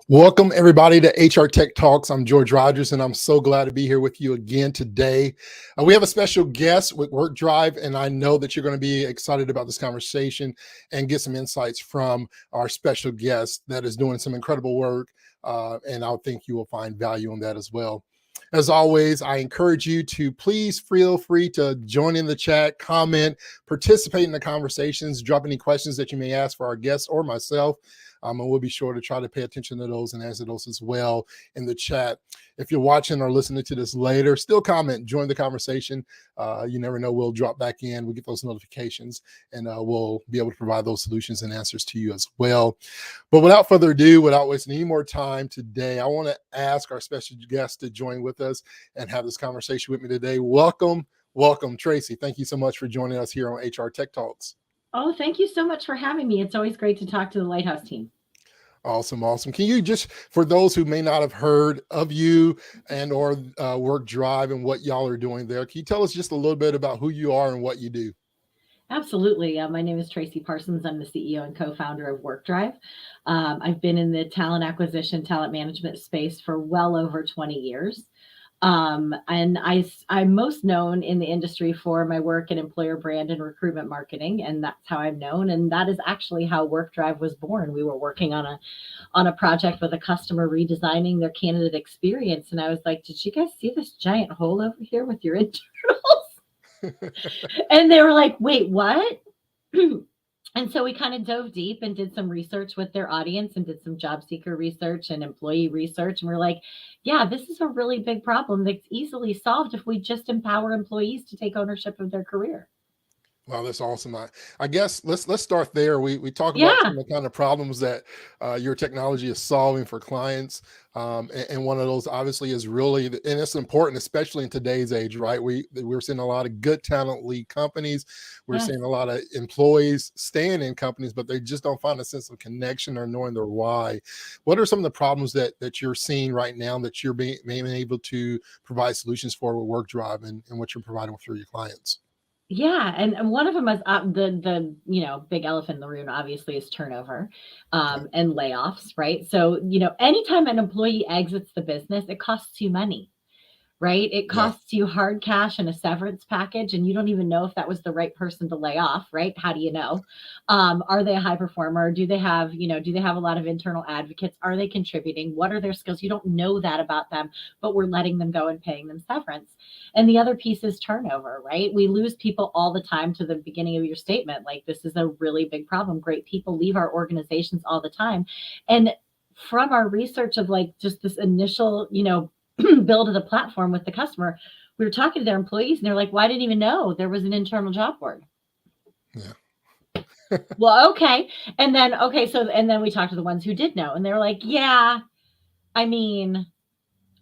Welcome, everybody, to HR Tech Talks. I'm George Rogers, and I'm so glad to be here with you again today. We have a special guest with WorqDrive, and I know that you're going to be excited about this conversation and get some insights from our special guest that is doing some incredible work, and I think you will find value in that as well. As always, I encourage you to please feel free to join in the chat, comment, participate in the conversations, drop any questions that you may ask for our guests or myself. And we'll be sure to try to pay attention to those and answer those as well in the chat. If you're watching or listening to this later, still comment, join the conversation. You never know, we'll drop back in, we'll get those notifications, and we'll be able to provide those solutions and answers to you as well. But without further ado, without wasting any more time today, I want to ask our special guest to join with us and have this conversation with me today. Welcome, Tracey. Thank you so much for joining us here on HR Tech Talks. Oh, thank you so much for having me. It's always great to talk to the Lighthouse team. Awesome. Can you just, for those who may not have heard of you and or WorqDrive and what y'all are doing there, can you tell us just a little bit about who you are and what you do? Absolutely. My name is Tracey Parsons. I'm the CEO and co-founder of WorqDrive. I've been in the talent acquisition, talent management space for well over 20 years. And I'm most known in the industry for my work in employer brand and recruitment marketing, and that's how I'm known. And that is actually how WorqDrive was born. We were working on a project with a customer redesigning their candidate experience, and I was like, "Did you guys see this giant hole over here with your internals?" And they were like, "Wait, what?" And so we kind of dove deep and did some research with their audience and did some job seeker research and employee research. And we're like, yeah, this is a really big problem that's easily solved if we just empower employees to take ownership of their career. Wow, that's awesome. I guess let's start there. We talk about Yeah. some of the kind of problems that your technology is solving for clients, and one of those obviously is really, and it's important, especially in today's age, right? We're seeing a lot of good talent lead companies. We're Yes. seeing a lot of employees staying in companies, but they just don't find a sense of connection or knowing their why. What are some of the problems that you're seeing right now that you're being able to provide solutions for with WorqDrive and what you're providing for your clients? Yeah, and one of them is the big elephant in the room obviously is turnover, and layoffs, right? So anytime an employee exits the business, it costs you money. Right? It Yeah. costs you hard cash and a severance package, and you don't even know if that was the right person to lay off, right? How do you know? Are they a high performer? Do they have a lot of internal advocates? Are they contributing? What are their skills? You don't know that about them, but we're letting them go and paying them severance. And the other piece is turnover, right? We lose people all the time to the beginning of your statement. Like, this is a really big problem. Great people leave our organizations all the time. And from our research of like just this initial, build of the platform with the customer, we were talking to their employees and they're like, well, I didn't even know there was an internal job board. Yeah. Well, okay. And then we talked to the ones who did know, and they were like, yeah, I mean,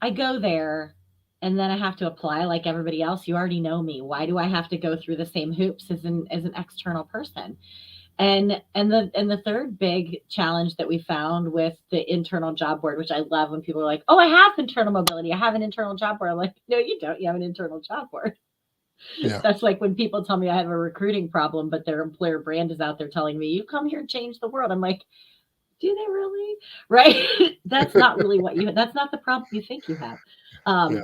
I go there and then I have to apply like everybody else. You already know me. Why do I have to go through the same hoops as an external person? And the third big challenge that we found with the internal job board, which I love when people are like, oh, I have internal mobility, I have an internal job board. I'm like, no, you don't. You have an internal job board. Yeah. That's like when people tell me I have a recruiting problem, but their employer brand is out there telling me, you come here and change the world. I'm like, do they really? Right? That's not really that's not the problem you think you have. Yeah.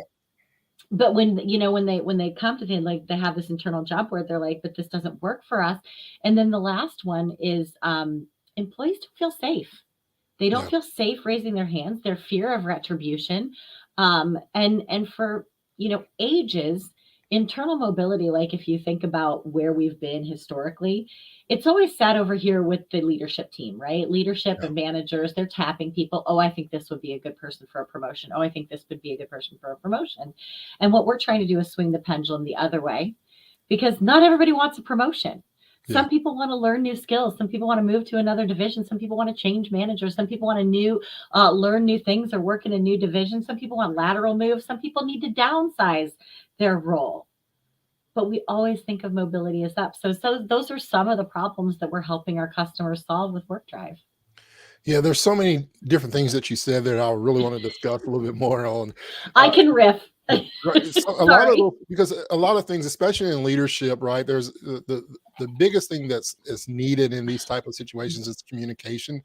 But when they come to them, like, they have this internal job board, they're like, but this doesn't work for us. And then the last one is employees don't feel safe. They don't Yeah. feel safe raising their hands. Their fear of retribution, and for ages, internal mobility. Like, if you think about where we've been historically, it's always sat over here with the leadership team, right? Leadership Yeah. and managers, they're tapping people. Oh, I think this would be a good person for a promotion. Oh, I think this would be a good person for a promotion. And what we're trying to do is swing the pendulum the other way, because not everybody wants a promotion. Yeah. Some people want to learn new skills. Some people want to move to another division. Some people want to change managers. Some people want to learn new things or work in a new division. Some people want lateral moves. Some people need to downsize their role. But we always think of mobility as up. So those are some of the problems that we're helping our customers solve with WorqDrive. Yeah, there's so many different things that you said that I really want to discuss a little bit more on. I can riff. Right. So a lot of Sorry. those, because a lot of things, especially in leadership, right? There's the biggest thing that's needed in these type of situations is communication.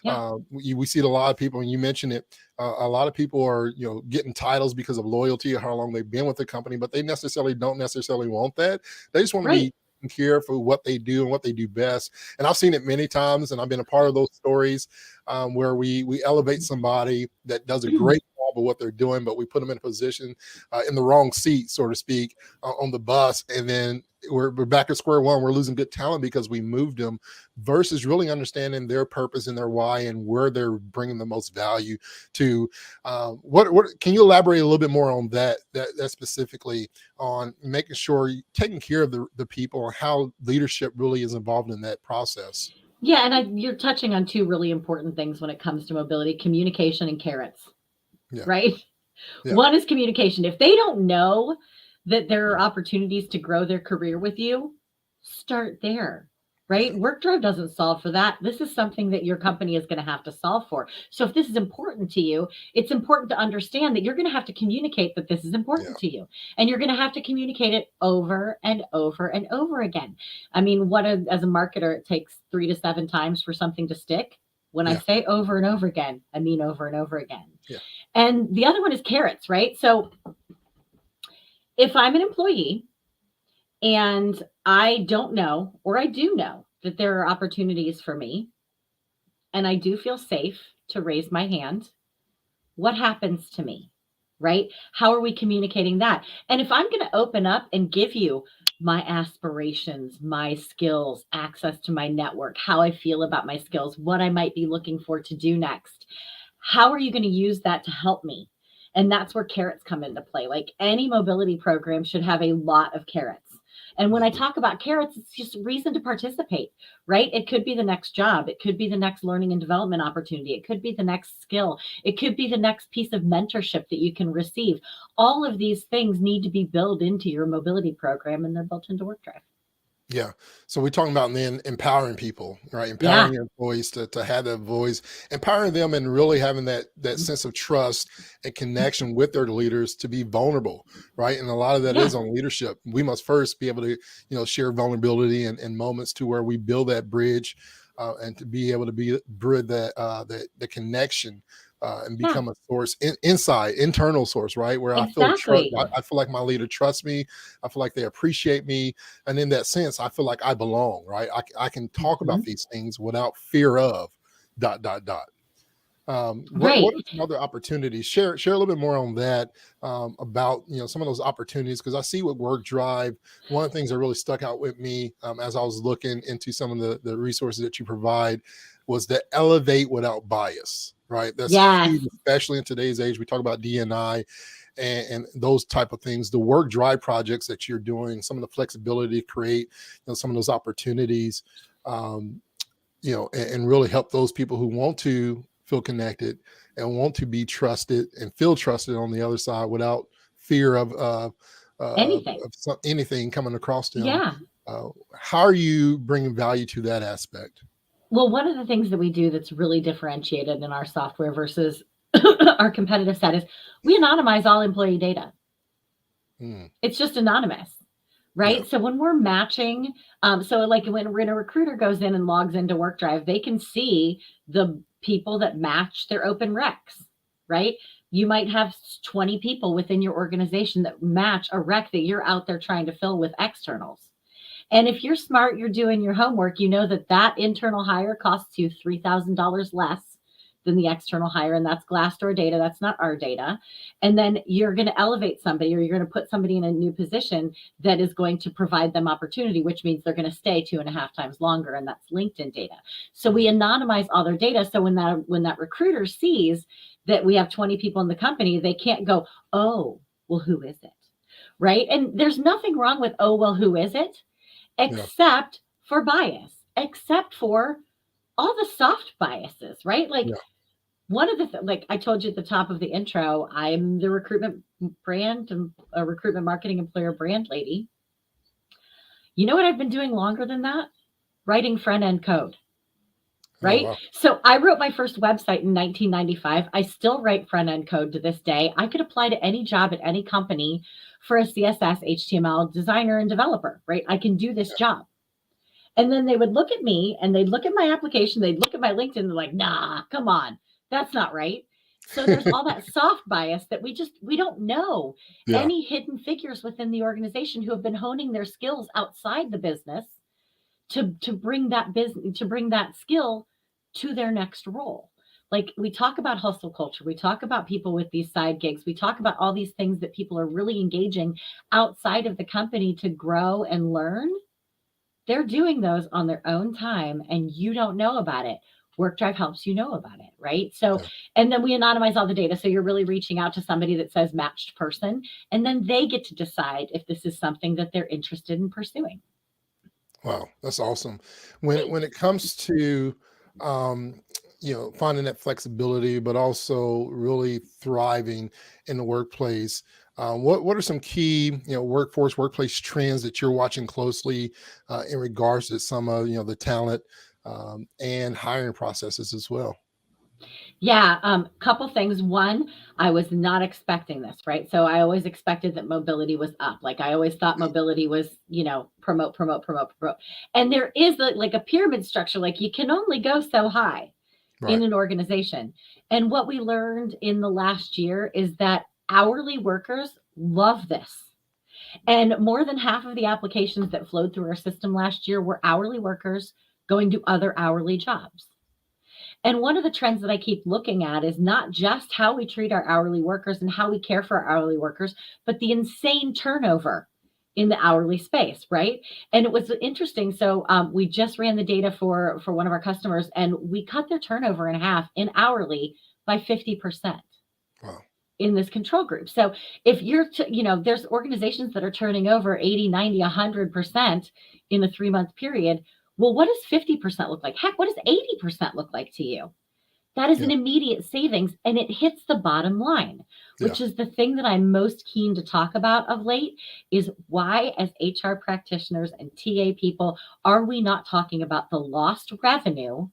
Yeah, We see it a lot of people, and you mentioned it. A lot of people are, getting titles because of loyalty or how long they've been with the company, but they don't necessarily want that. They just want to right. be taken care of for what they do and what they do best. And I've seen it many times, and I've been a part of those stories where we elevate somebody that does a great job of what they're doing, but we put them in a position in the wrong seat, so to speak, on the bus, and then we're back at square one. We're losing good talent because we moved them, versus really understanding their purpose and their why and where they're bringing the most value to. What can you elaborate a little bit more on that specifically on making sure you're taking care of the people and how leadership really is involved in that process? Yeah, and you're touching on two really important things when it comes to mobility: communication and carrots, Yeah, right? yeah, One is communication. If they don't know that there are opportunities to grow their career with you, start there, right? yeah, WorqDrive doesn't solve for that. This is something that your company is going to have to solve for. So if this is important to you, it's important to understand that you're going to have to communicate that this is yeah, important to you. And you're going to have to communicate it over and over and over again. I mean, as a marketer, it takes 3 to 7 times for something to stick. When I yeah, say over and over again, I mean over and over again. yeah, And the other one is carrots, right? So if I'm an employee and I don't know, or I do know that there are opportunities for me, and I do feel safe to raise my hand, what happens to me? Right? How are we communicating that? And if I'm going to open up and give you my aspirations, my skills, access to my network, how I feel about my skills, what I might be looking for to do next, how are you going to use that to help me? And that's where carrots come into play. Like any mobility program should have a lot of carrots. And when I mhm, talk about carrots, it's just reason to participate, right? It could be the next job. It could be the next learning and development opportunity. It could be the next skill. It could be the next piece of mentorship that you can receive. All of these things need to be built into your mobility program, and they're built into WorqDrive. yeah. So we're talking about then empowering people, right? Yeah. Empowering your employees to have that voice, empowering them, and really having that sense of trust and connection with their leaders to be vulnerable, right? And a lot of that Yeah. is on leadership. We must first be able to, share vulnerability and moments to where we build that bridge, and to be able to bridge the connection. And Yeah. become a source internal source, right? Where I feel trust, Exactly. I feel like my leader trusts me. I feel like they appreciate me, and in that sense, I feel like I belong, right? I can talk about Mhm. these things without fear of dot dot dot. What Right. are some other opportunities? Share a little bit more on that, about some of those opportunities, because I see with WorqDrive, one of the things that really stuck out with me, as I was looking into some of the resources that you provide, was the elevate without bias. Right, that's Yes. huge, especially in today's age. We talk about DNI and those type of things. The WorqDrive projects that you're doing, some of the flexibility to create, some of those opportunities, um, and really help those people who want to feel connected and want to be trusted and feel trusted on the other side without fear Anything. of anything coming across them. Yeah. How are you bringing value to that aspect? Well, one of the things that we do that's really differentiated in our software versus our competitive set is we anonymize all employee data. Mm, It's just anonymous, yeah, right? So when we're matching, so like when a recruiter goes in and logs into WorqDrive, they can see the people that match their open recs, right? You might have 20 people within your organization that match a rec that you're out there trying to fill with externals. And if you're smart, you're doing your homework, you know that that internal hire costs you $3,000 less than the external hire. And that's Glassdoor data. That's not our data. And then you're going to elevate somebody, or you're going to put somebody in a new position that is going to provide them opportunity, which means they're going to stay 2.5 times longer. And that's LinkedIn data. So we mm, anonymize all their data. So when that recruiter sees that we have 20 people in the company, they can't go, oh, well, who is it? Right. And there's nothing wrong with, oh, well, who is it? yeah, Except for bias, except for all the soft biases, right? Like yeah, one of the like I told you at the top of the intro, I'm the recruitment marketing employer brand lady. You know what I've been doing longer than that? Writing front end code. Oh, right? wow. So I wrote my first website in 1995. I still write front end code to this day. I could apply to any job at any company for a CSS, HTML designer and developer, right? I can do this job. And then they would look at me and they'd look at my application, they'd look at my LinkedIn, and they're like, nah, come on, that's not right. So there's all that soft bias that we don't know Yeah. any hidden figures within the organization who have been honing their skills outside the business to bring that skill to their next role. Like we talk about hustle culture, we talk about people with these side gigs, we talk about all these things that people are really engaging outside of the company to grow and learn. They're doing those on their own time and you don't know about it. WorqDrive helps you know about it, right? So, Yeah. and then we anonymize all the data. So you're really reaching out to somebody that says matched person, and then they get to decide if this is something that they're interested in pursuing. Wow, that's awesome. When it comes to um, finding that flexibility, but also really thriving in the workplace, what are some key workplace trends that you're watching closely in regards to some of the talent and hiring processes as well? Yeah, couple things. One, I was not expecting this, right? So I always expected that mobility was up. Like I always thought Mm. mobility was, promote, promote, promote, promote. And there is like a pyramid structure. Like you can only go so high in Right. an organization. And what we learned in the last year is that hourly workers love this. And more than half of the applications that flowed through our system last year were hourly workers going to other hourly jobs. And one of the trends that I keep looking at is not just how we treat our hourly workers and how we care for our hourly workers, but the insane turnover in the hourly space, right? And it was interesting. So we just ran the data for one of our customers, and we cut their turnover in half in hourly by 50% Wow. in this control group. So if there's organizations that are turning over 80, 90, 100% in a 3-month period. Well, what does 50% look like? Heck, what does 80% look like to you? That is Yeah. an immediate savings and it hits the bottom line, Yeah. which is the thing that I'm most keen to talk about of late is why, as HR practitioners and TA people, are we not talking about the lost revenue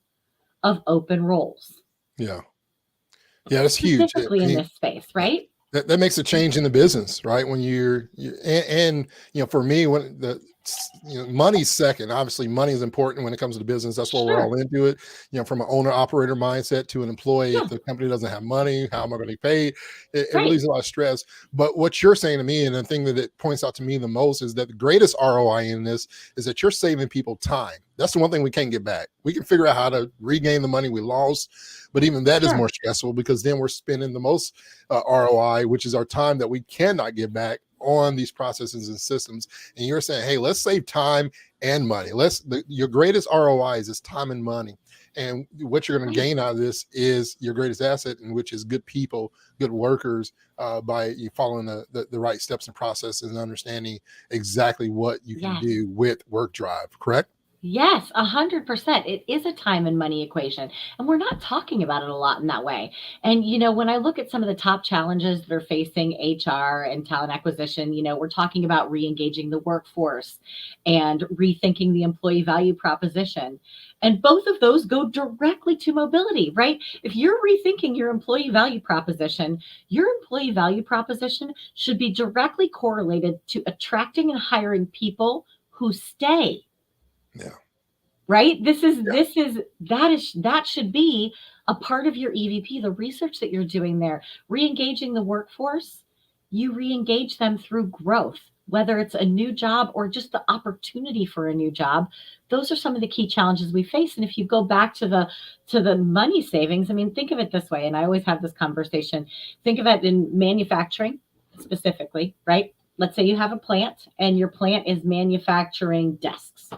of open roles, Yeah. Yeah. That's huge. specifically in this space, Yeah. right? That makes a change in the business, right? When and for me, when money's second. Obviously, money is important when it comes to business. That's why we're Sure. all into it. From an owner operator mindset to an employee. If Yeah. the company doesn't have money, how am I going to be paid? It Right. relieves a lot of stress. But what you're saying to me, and the thing that it points out to me the most, is that the greatest ROI in this is that you're saving people time. That's the one thing we can't get back. We can figure out how to regain the money we lost, but even that is Sure. more stressful because then we're spending the most ROI, which is our time that we cannot get back on these processes and systems. And you're saying, hey, let's save time and money. Your greatest ROI is time and money. And what you're going to Right. gain out of this is your greatest asset, and which is good people, good workers, by you following the right steps and processes and understanding exactly what you can Yes. do with WorqDrive, correct? Yes, 100%. It is a time and money equation. And we're not talking about it a lot in that way. And, when I look at some of the top challenges that are facing HR and talent acquisition, we're talking about re-engaging the workforce and rethinking the employee value proposition. And both of those go directly to mobility, right? If you're rethinking your employee value proposition should be directly correlated to attracting and hiring people who stay. Yeah. Right? Yeah. That should be a part of your EVP, the research that you're doing there. Re-engaging the workforce, you re-engage them through growth, whether it's a new job or just the opportunity for a new job. Those are some of the key challenges we face. And if you go back to the money savings, I mean, think of it this way, and I always have this conversation. Think of it in manufacturing specifically, right? Let's say you have a plant and your plant is manufacturing desks,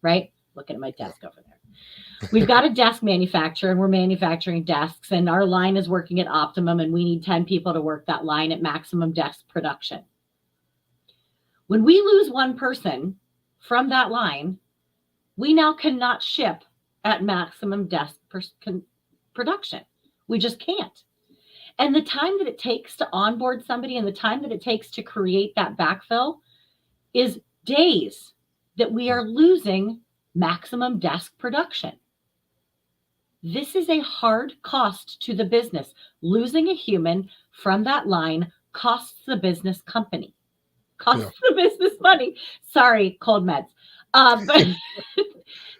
right? Looking at my desk over there. We've got a desk manufacturer and we're manufacturing desks and our line is working at optimum and we need 10 people to work that line at maximum desk production. When we lose one person from that line, we now cannot ship at maximum desk production. We just can't. And the time that it takes to onboard somebody and the time that it takes to create that backfill is days that we are losing maximum desk production. This is a hard cost to the business. Losing a human from that line costs the business company, Yeah. costs the business money. Sorry, cold meds. But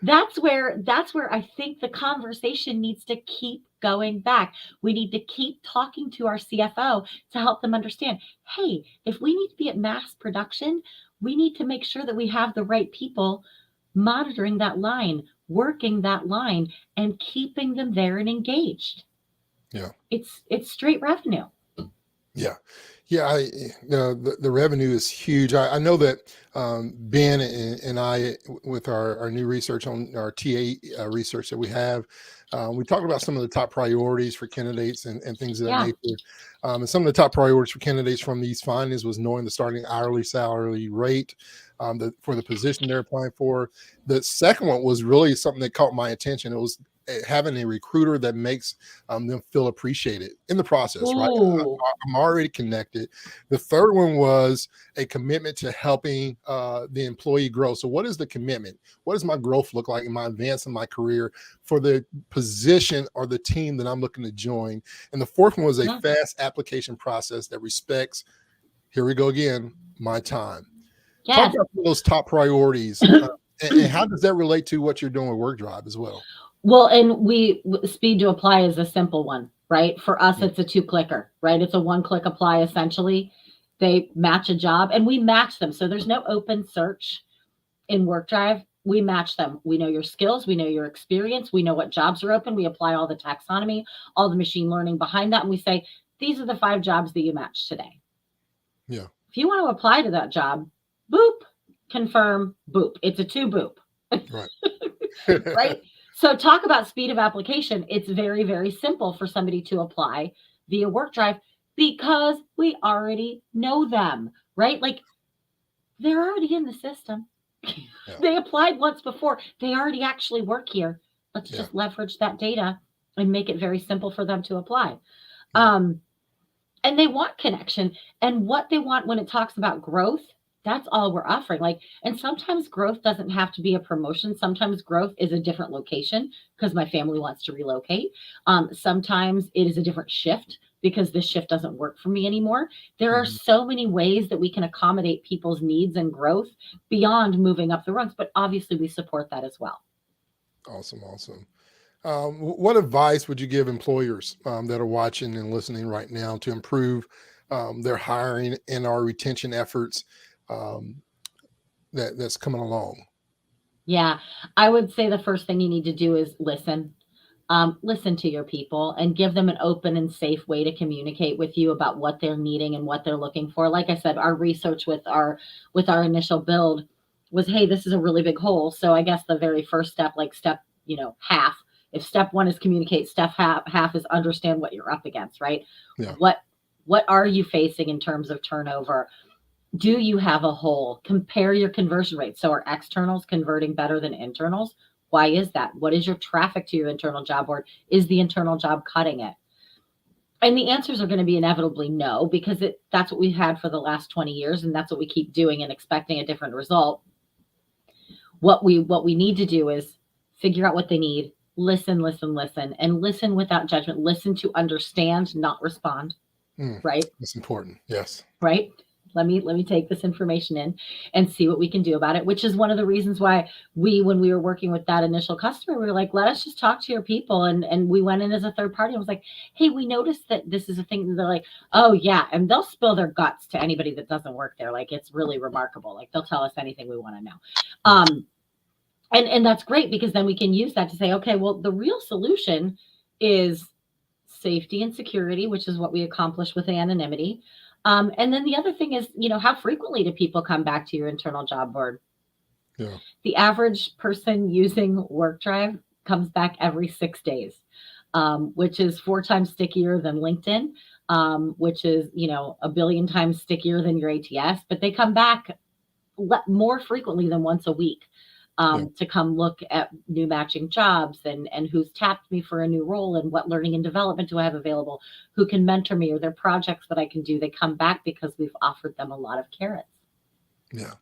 that's where I think the conversation needs to keep going back. We need to keep talking to our CFO to help them understand, hey, if we need to be at mass production, we need to make sure that we have the right people monitoring that line, working that line, and keeping them there and engaged. Yeah. It's straight revenue. Yeah. Yeah. The revenue is huge. I know that Ben and I, with our new research on our TA research that we have, we talked about some of the top priorities for candidates and things of that Yeah. nature. And some of the top priorities for candidates from these findings was knowing the starting hourly salary rate for the position they're applying for. The second one was really something that caught my attention. It was having a recruiter that makes them feel appreciated in the process, right? Ooh. I'm already connected. The third one was a commitment to helping the employee grow. So what is the commitment? What does my growth look like in my advance in my career for the position or the team that I'm looking to join? And the fourth one was a Yeah. fast application process that respects, here we go again, my time. Talk Yes. about some of those top priorities. And how does that relate to what you're doing with WorqDrive as well? Well, and speed to apply is a simple one, right? For us, Yeah. it's a 2-clicker, right? It's a 1-click apply essentially. They match a job and we match them. So there's no open search in WorqDrive. We match them. We know your skills, we know your experience, we know what jobs are open. We apply all the taxonomy, all the machine learning behind that, and we say, these are the 5 jobs that you matched today. Yeah. If you want to apply to that job, boop, confirm, boop. It's a 2 boop. Right. Right? So talk about speed of application. It's very, very simple for somebody to apply via WorqDrive because we already know them, right? Like they're already in the system. Yeah. They applied once before. They already actually work here. Let's Yeah. just leverage that data and make it very simple for them to apply. Yeah. And they want connection. And what they want when it talks about growth, that's all we're offering. Like, and sometimes growth doesn't have to be a promotion. Sometimes growth is a different location because my family wants to relocate. Sometimes it is a different shift because this shift doesn't work for me anymore. There are Mhm. so many ways that we can accommodate people's needs and growth beyond moving up the rungs, but obviously we support that as well. Awesome. Awesome. What advice would you give employers that are watching and listening right now to improve their hiring and our retention efforts um, that's coming along? Yeah, I would say the first thing you need to do is listen. Listen to your people and give them an open and safe way to communicate with you about what they're needing and what they're looking for. Like I said, our research with our initial build was, hey, this is a really big hole. So I guess the very first step, like step, half. If step one is communicate, step half is understand what you're up against, right? Yeah. What are you facing in terms of turnover? Do you have a hole? Compare your conversion rates. So are externals converting better than internals? Why is that? What is your traffic to your internal job board? Is the internal job cutting it? And the answers are going to be inevitably no, because that's what we've had for the last 20 years, and that's what we keep doing and expecting a different result. What we need to do is figure out what they need, listen, and listen without judgment. Listen to understand, not respond. Right? That's important. Yes. Right? Let me take this information in and see what we can do about it, which is one of the reasons why when we were working with that initial customer, we were like, let us just talk to your people. And we went in as a third party and was like, hey, we noticed that this is a thing. And they're like, oh yeah. And they'll spill their guts to anybody that doesn't work there. Like, it's really remarkable. Like, they'll tell us anything we want to know. And that's great because then we can use that to say, okay, well, the real solution is safety and security, which is what we accomplish with anonymity. And then the other thing is, how frequently do people come back to your internal job board? Yeah. The average person using WorqDrive comes back every 6 days, which is 4 times stickier than LinkedIn, which is, a billion times stickier than your ATS, but they come back more frequently than once a week. To come look at new matching jobs and who's tapped me for a new role and what learning and development do I have available, who can mentor me or their projects that I can do. They come back because we've offered them a lot of carrots. Yeah.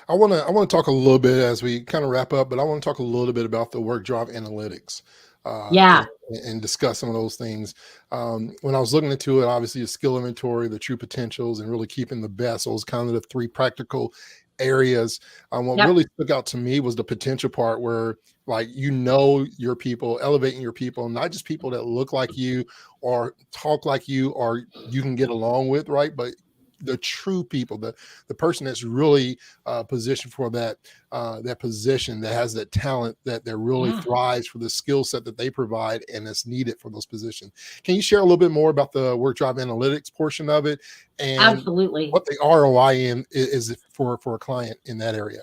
I want to talk a little bit as we kind of wrap up, but I want to talk a little bit about the WorqDrive analytics. Yeah. and discuss some of those things. When I was looking into it, obviously, the skill inventory, the true potentials, and really keeping the best. Those kind of the three practical areas. What Yep. really stuck out to me was the potential part where, like, your people, elevating your people, not just people that look like you or talk like you or you can get along with, right? But the true people, the person that's really positioned for that position, that has that talent, that really Yeah. thrives for the skill set that they provide and that's needed for those positions. Can you share a little bit more about the WorqDrive analytics portion of it and Absolutely. what the ROI is for a client in that area?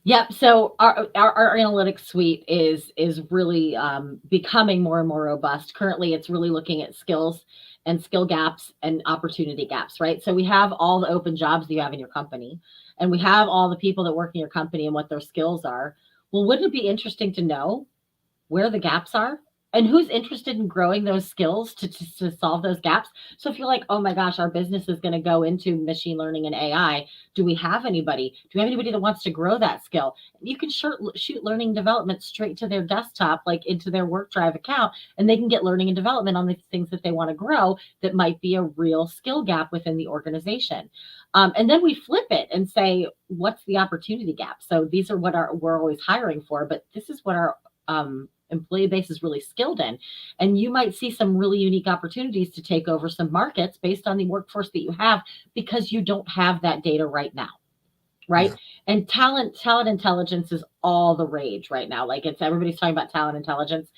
Yep. So our analytics suite is really becoming more and more robust. Currently, it's really looking at skills and skill gaps and opportunity gaps, right? So we have all the open jobs that you have in your company, and we have all the people that work in your company and what their skills are. Well, wouldn't it be interesting to know where the gaps are and who's interested in growing those skills to solve those gaps? So if you're like, oh my gosh, our business is going to go into machine learning and AI, do we have anybody? Do we have anybody that wants to grow that skill? You can shoot learning and development straight to their desktop, like into their WorqDrive account, and they can get learning and development on the things that they want to grow that might be a real skill gap within the organization. And then we flip it and say, what's the opportunity gap? So these are what we're always hiring for, but this is what our employee base is really skilled in. And you might see some really unique opportunities to take over some markets based on the workforce that you have, because you don't have that data right now. Right. Yeah. And talent intelligence is all the rage right now. Like, it's everybody's talking about talent intelligence.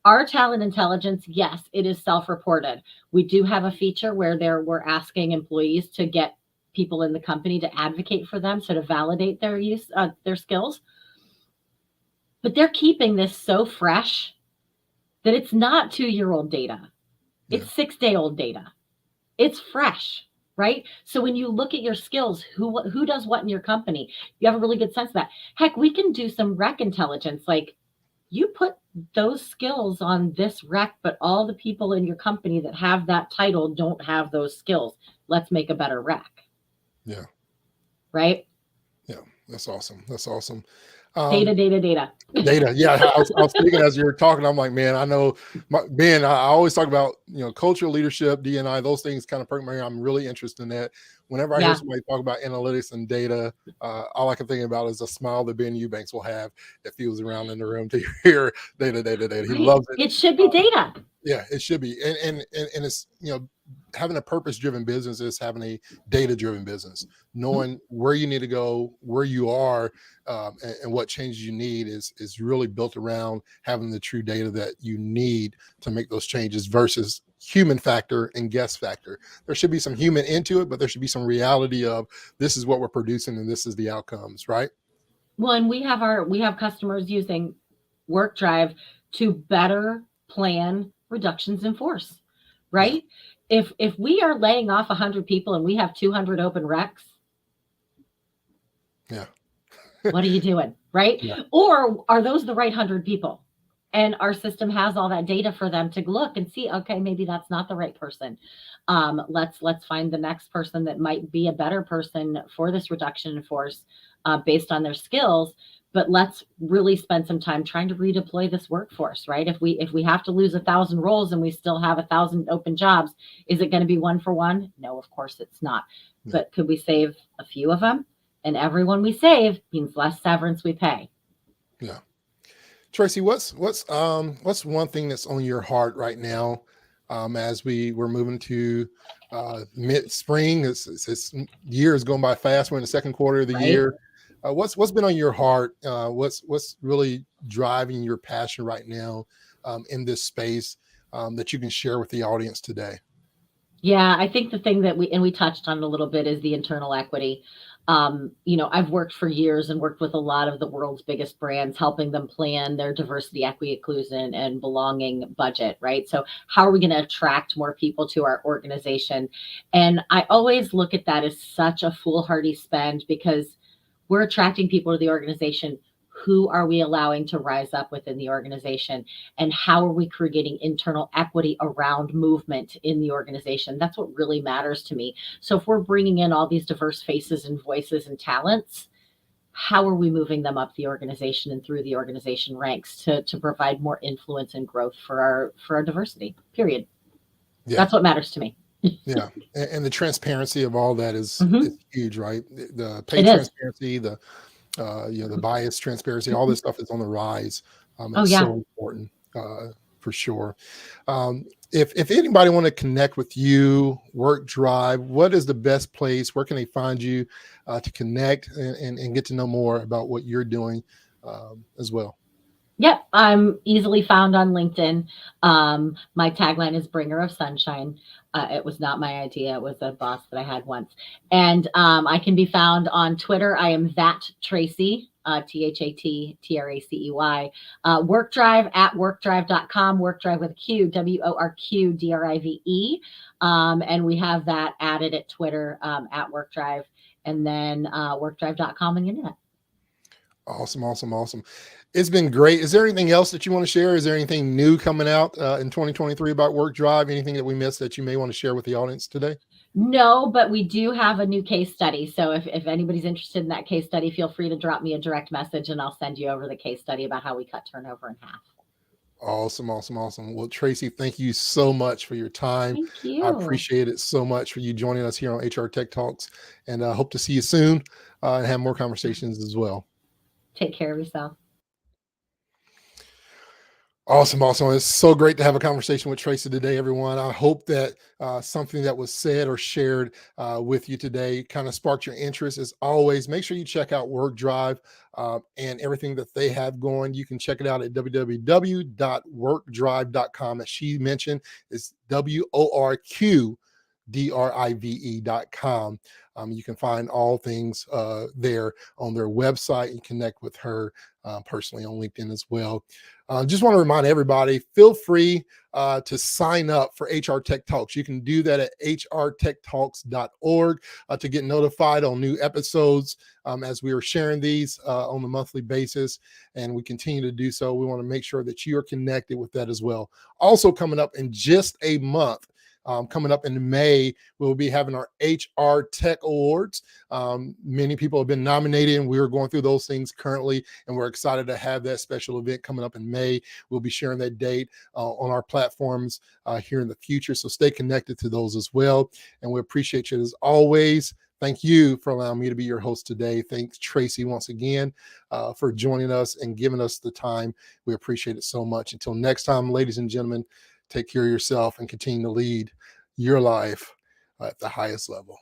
Our talent intelligence, yes, it is self-reported. We do have a feature where we're asking employees to get people in the company to advocate for them, so to validate their use, their skills. But they're keeping this so fresh that it's not 2-year-old data. It's 6-day-old data. It's fresh, right? So when you look at your skills, who does what in your company, you have a really good sense of that. Heck, we can do some rec intelligence. Like, you put those skills on this rec, but all the people in your company that have that title don't have those skills. Let's make a better rec. Yeah. Right? Yeah. That's awesome. That's awesome. Data. Data. Yeah. I was thinking as you were talking, I'm like, man, I know, I always talk about, cultural leadership, D&I, those things kind of perk me. I'm really interested in that. Whenever I hear Yeah. somebody talk about analytics and data, all I can think about is a smile that Ben Eubanks will have that feels around in the room to hear data. He Right. loves it. It should be data. Yeah, it should be. And it's, having a purpose-driven business is having a data-driven business. Knowing where you need to go, where you are, and what changes you need is really built around having the true data that you need to make those changes versus human factor and guess factor. There should be some human into it, but there should be some reality of this is what we're producing and this is the outcomes, right? Well, and we have customers using WorqDrive to better plan reductions in force, right? If we are laying off 100 people and we have 200 open recs, Yeah. what are you doing, right? Yeah. Or are those the right 100 people? And our system has all that data for them to look and see, okay, maybe that's not the right person. Let's find the next person that might be a better person for this reduction in force based on their skills. But let's really spend some time trying to redeploy this workforce, right? If we have to lose 1,000 roles and we still have 1,000 open jobs, is it going to be one for one? No, of course it's not. Yeah. But could we save a few of them? And everyone we save means less severance we pay. Yeah. Tracey, what's one thing that's on your heart right now, as we're moving to mid spring? This year is going by fast. We're in the second quarter of the Right. year. What's been on your heart? What's really driving your passion right now in this space that you can share with the audience today? Yeah, I think the thing that we touched on a little bit is the internal equity. I've worked for years and worked with a lot of the world's biggest brands, helping them plan their diversity, equity, inclusion, and belonging budget, right? So how are we going to attract more people to our organization? And I always look at that as such a foolhardy spend, because we're attracting people to the organization. Who are we allowing to rise up within the organization? And how are we creating internal equity around movement in the organization? That's what really matters to me. So if we're bringing in all these diverse faces and voices and talents, how are we moving them up the organization and through the organization ranks to provide more influence and growth for our diversity, period. Yeah. That's what matters to me. Yeah. And the transparency of all that is huge, right? The pay It is. transparency, the the bias transparency, all this stuff is on the rise. It's yeah. so important, for sure. If anybody want to connect with you, WorqDrive, what is the best place? Where can they find you to connect and get to know more about what you're doing as well? Yep, I'm easily found on LinkedIn. My tagline is "Bringer of Sunshine." It was not my idea; it was a boss that I had once. And I can be found on Twitter. I am that Tracey, ThatTracey. WorqDrive at WorqDrive.com. WorqDrive with a Q, WorqDrive. And we have that added at Twitter at WorqDrive, and then WorqDrive.com on the internet. Awesome. It's been great. Is there anything else that you want to share? Is there anything new coming out in 2023 about WorqDrive? Anything that we missed that you may want to share with the audience today? No, but we do have a new case study. So if anybody's interested in that case study, feel free to drop me a direct message and I'll send you over the case study about how we cut turnover in half. Awesome. Well, Tracey, thank you so much for your time. Thank you. I appreciate it so much for you joining us here on HR Tech Talks, and I hope to see you soon and have more conversations as well. Take care of yourself. Awesome. It's so great to have a conversation with Tracey today, everyone. I hope that something that was said or shared with you today kind of sparked your interest. As always, make sure you check out WorqDrive and everything that they have going. You can check it out at www.worqdrive.com. As she mentioned, it's WorqDrive.com. You can find all things there on their website and connect with her personally on LinkedIn as well. Just want to remind everybody, feel free to sign up for HR Tech Talks. You can do that at hrtechtalks.org to get notified on new episodes as we are sharing these on a monthly basis, and we continue to do so. We want to make sure that you are connected with that as well. Also coming up in just a month, coming up in May, we'll be having our HR Tech Awards. Many people have been nominated, and we're going through those things currently, and we're excited to have that special event coming up in May. We'll be sharing that date on our platforms here in the future, so stay connected to those as well. And we appreciate you as always. Thank you for allowing me to be your host today. Thanks, Tracey, once again for joining us and giving us the time. We appreciate it so much. Until next time, ladies and gentlemen, take care of yourself and continue to lead your life at the highest level.